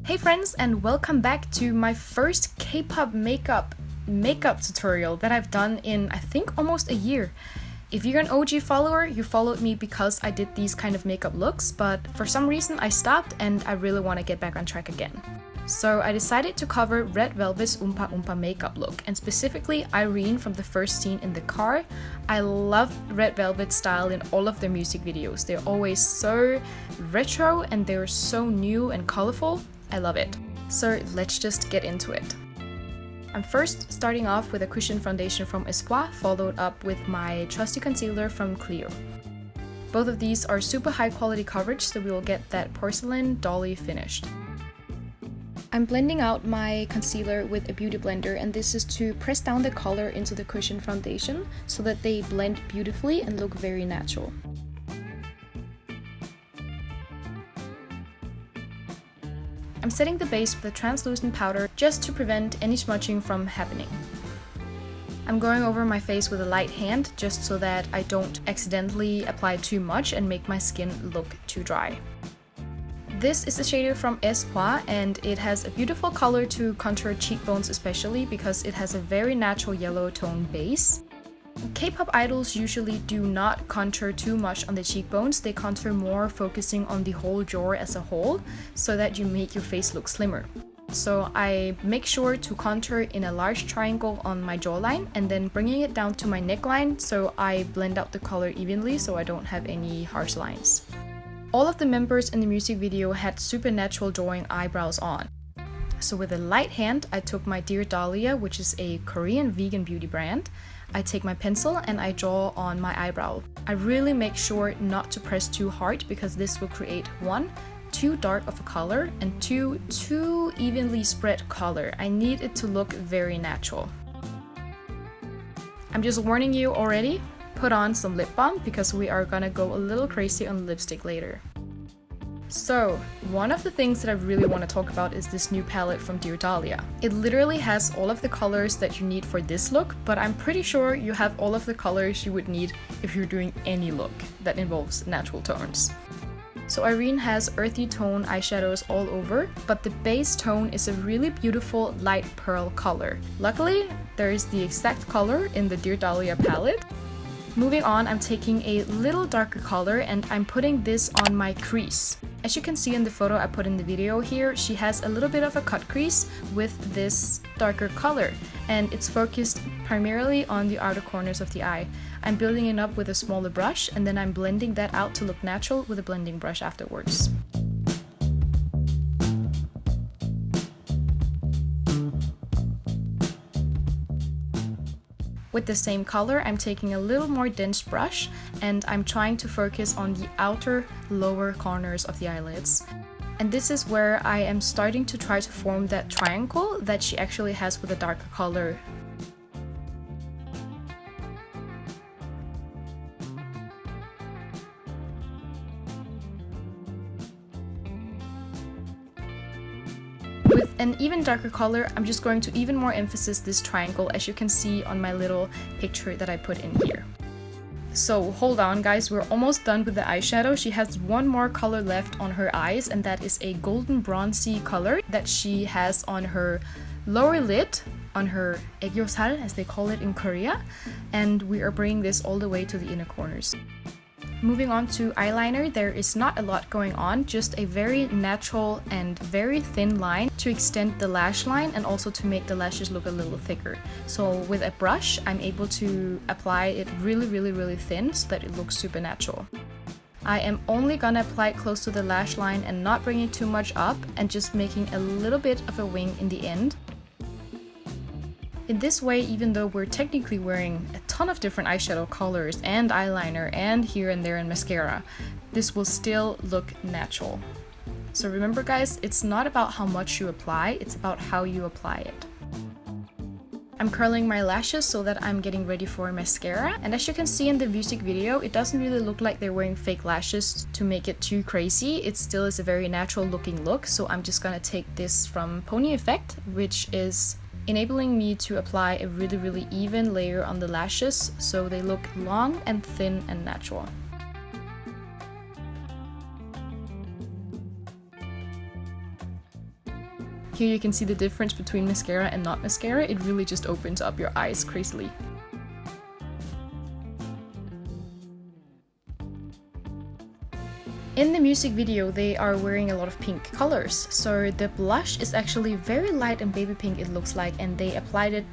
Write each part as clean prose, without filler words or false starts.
Hey friends, and welcome back to my first K-pop makeup tutorial that I've done in I think almost a year. If you're an OG follower, you followed me because I did these kind of makeup looks, but for some reason I stopped and I really want to get back on track again. So I decided to cover Red Velvet's UMPAH makeup look, and specifically Irene from the first scene in the car. I love Red Velvet's style in all of their music videos. They're always so retro and they're so new and colorful. I love it. So let's just get into it. I'm first starting off with a cushion foundation from ESPOIR, followed up with my trusty concealer from CLIO. Both of these are super high quality coverage, so we will get that porcelain dolly finished. I'm blending out my concealer with a beauty blender, and this is to press down the color into the cushion foundation so that they blend beautifully and look very natural. I'm setting the base with a translucent powder just to prevent any smudging from happening. I'm going over my face with a light hand just so that I don't accidentally apply too much and make my skin look too dry. This is a shader from ESPOIR, and it has a beautiful color to contour cheekbones, especially because it has a very natural yellow tone base. K-pop idols usually do not contour too much on the cheekbones. They contour more, focusing on the whole jaw as a whole so that you make your face look slimmer. So I make sure to contour in a large triangle on my jawline and then bringing it down to my neckline, so I blend out the color evenly so I don't have any harsh lines. All of the members in the music video had super natural drawing eyebrows on. So with a light hand, I took my Dear Dahlia, which is a Korean vegan beauty brand. I take my pencil and I draw on my eyebrow. I really make sure not to press too hard because this will create 1, too dark of a color, and 2, too evenly spread color. I need it to look very natural. I'm just warning you already, put on some lip balm because we are gonna go a little crazy on lipstick later. So, one of the things that I really want to talk about is this new palette from Dear Dahlia. It literally has all of the colors that you need for this look, but I'm pretty sure you have all of the colors you would need if you're doing any look that involves natural tones. So Irene has earthy tone eyeshadows all over, but the base tone is a really beautiful light pearl color. Luckily, there is the exact color in the Dear Dahlia palette. Moving on, I'm taking a little darker color and I'm putting this on my crease. As you can see in the photo I put in the video here, she has a little bit of a cut crease with this darker color, and it's focused primarily on the outer corners of the eye. I'm building it up with a smaller brush and then I'm blending that out to look natural with a blending brush afterwards. With the same color, I'm taking a little more dense brush and I'm trying to focus on the outer lower corners of the eyelids. And this is where I am starting to try to form that triangle that she actually has with a darker color. With an even darker color, I'm just going to even more emphasis this triangle, as you can see on my little picture that I put in here. So hold on guys, we're almost done with the eyeshadow. She has one more color left on her eyes, and that is a golden bronzy color that she has on her lower lid, on her 애교살 as they call it in Korea, and we are bringing this all the way to the inner corners. Moving on to eyeliner, there is not a lot going on, just a very natural and very thin line to extend the lash line and also to make the lashes look a little thicker. So with a brush, I'm able to apply it really thin so that it looks super natural. I am only gonna apply it close to the lash line and not bring it too much up, and just making a little bit of a wing in the end. In this way, even though we're technically wearing a ton of different eyeshadow colors and eyeliner and here and there and mascara, this will still look natural. So remember guys, it's not about how much you apply, it's about how you apply it. I'm curling my lashes so that I'm getting ready for mascara, and as you can see in the music video, it doesn't really look like they're wearing fake lashes to make it too crazy. It still is a very natural looking look, so I'm just gonna take this from Pony Effect, which is enabling me to apply a really even layer on the lashes so they look long and thin and natural. Here you can see the difference between mascara and not mascara. It really just opens up your eyes crazily. In the music video, they are wearing a lot of pink colors. So the blush is actually very light and baby pink, it looks like, and they applied it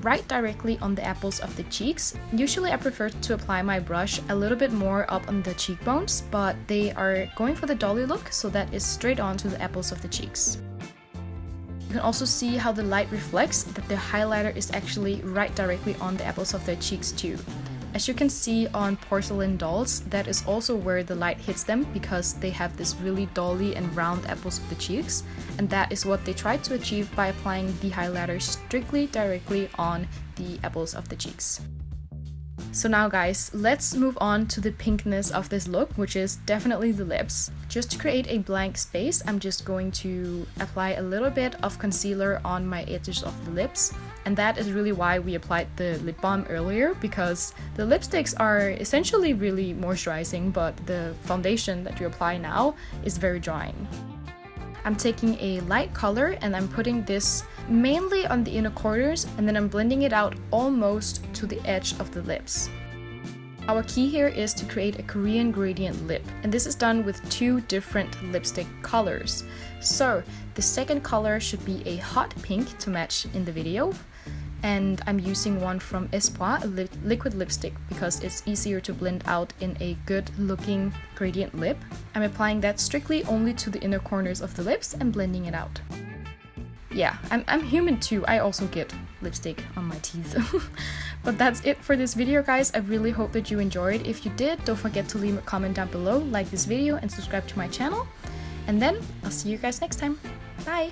right directly on the apples of the cheeks. Usually I prefer to apply my brush a little bit more up on the cheekbones, but they are going for the dolly look, so that is straight on to the apples of the cheeks. You can also see how the light reflects that the highlighter is actually right directly on the apples of their cheeks too. As you can see on porcelain dolls, that is also where the light hits them because they have this really dolly and round apples of the cheeks, and that is what they tried to achieve by applying the highlighter strictly directly on the apples of the cheeks. So now guys, let's move on to the pinkness of this look, which is definitely the lips. Just to create a blank space, I'm just going to apply a little bit of concealer on my edges of the lips. And that is really why we applied the lip balm earlier, because the lipsticks are essentially really moisturizing, but the foundation that you apply now is very drying. I'm taking a light color and I'm putting this mainly on the inner corners, and then I'm blending it out almost to the edge of the lips. Our key here is to create a Korean gradient lip, and this is done with 2 different lipstick colors. So the second color should be a hot pink to match in the video, and I'm using one from ESPOIR, a liquid lipstick, because it's easier to blend out in a good looking gradient lip. I'm applying that strictly only to the inner corners of the lips and blending it out. Yeah, I'm human too, I also get lipstick on my teeth. But that's it for this video guys, I really hope that you enjoyed. If you did, don't forget to leave a comment down below, like this video and subscribe to my channel. And then I'll see you guys next time. Bye!